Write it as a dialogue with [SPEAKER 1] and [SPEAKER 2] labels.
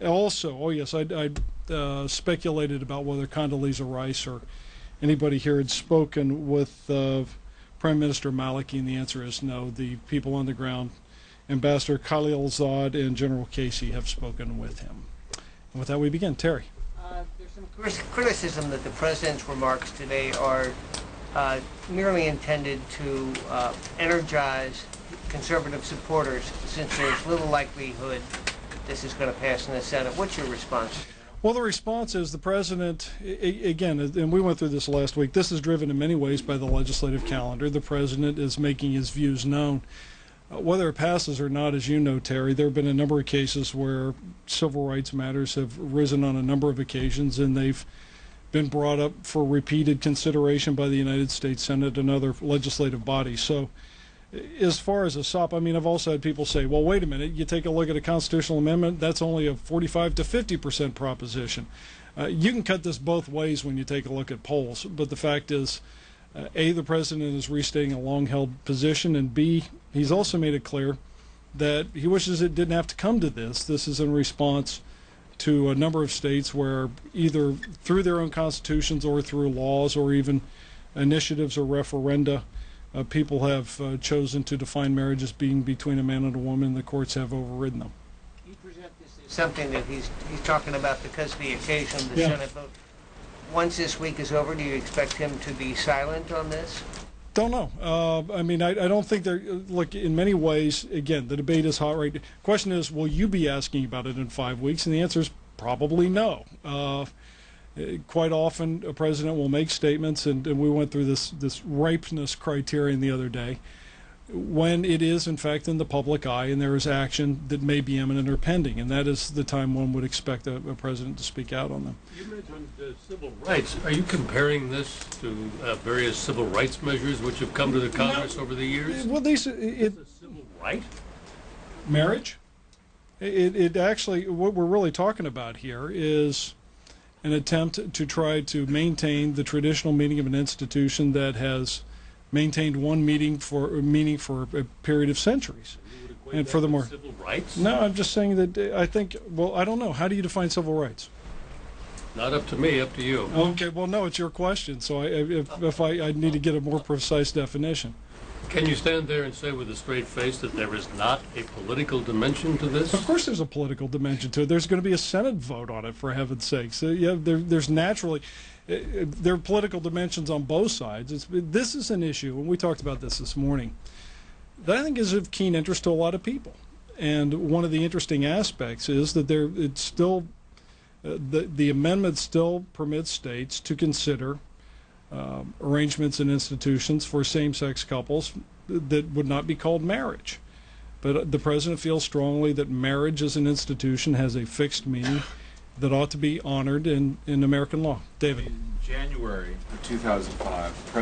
[SPEAKER 1] Also, oh yes, I speculated about whether Condoleezza Rice or anybody here had spoken with Prime Minister Maliki, and the answer is no. The people on the ground, Ambassador Khalilzad and General Casey, have spoken with him. And with that, we begin. Terry.
[SPEAKER 2] There's some criticism that the president's remarks today are merely intended to energize conservative supporters, since there's little likelihood that this is going to pass in the Senate. What's your response?
[SPEAKER 1] Well, the response is the president, again, and we went through this last week, this is driven in many ways by the legislative calendar. The president is making his views known. Whether it passes or not, as you know, Terry, there have been a number of cases where civil rights matters have risen on a number of occasions, and they've been brought up for repeated consideration by the United States Senate and other legislative bodies. So as far as a SOP, I mean, I've also had people say, well, wait a minute, you take a look at a constitutional amendment, that's only a 45 to 50% proposition. You can cut this both ways when you take a look at polls, but the fact is, A, the president is restating a long-held position, and B, he's also made it clear that he wishes it didn't have to come to this. This is in response to a number of states where either through their own constitutions or through laws or even initiatives or referenda, people have chosen to define marriage as being between a man and a woman, and the courts have overridden them.
[SPEAKER 2] You present this as something that he's talking about because of the occasion of the Senate vote. Once this week is over, do you expect him to be silent on this?
[SPEAKER 1] Don't know. I mean, I don't think they're, look, in many ways, again, the debate is hot right now. The question is, will you be asking about it in 5 weeks? And the answer is probably no. Quite often, a president will make statements, and we went through this ripeness criterion the other day, when it is, in fact, in the public eye and there is action that may be imminent or pending, and that is the time one would expect a president to speak out on them.
[SPEAKER 3] You mentioned civil rights. Are you comparing this to various civil rights measures which have come to the Congress over the years?
[SPEAKER 1] Well,
[SPEAKER 3] is a civil right?
[SPEAKER 1] Marriage? It actually, what we're really talking about here is an attempt to try to maintain the traditional meaning of an institution that has maintained one meaning for a period of centuries. And furthermore,
[SPEAKER 3] civil rights?
[SPEAKER 1] No, I'm just saying that I think, well, I don't know. How do you define civil rights?
[SPEAKER 3] Not up to me, up to you.
[SPEAKER 1] Okay, well, no, it's your question, so I need to get a more precise definition.
[SPEAKER 3] Can you stand there and say with a straight face that there is not a political dimension to this?
[SPEAKER 1] Of course there's a political dimension to it. There's going to be a Senate vote on it, for heaven's sake. So, yeah, there's naturally, there are political dimensions on both sides. This is an issue, and we talked about this morning, that I think is of keen interest to a lot of people. And one of the interesting aspects is that it's still, the amendment still permits states to consider arrangements and institutions for same-sex couples that would not be called marriage. But the president feels strongly that marriage as an institution has a fixed meaning that ought to be honored in American law. David.
[SPEAKER 4] In January of 2005,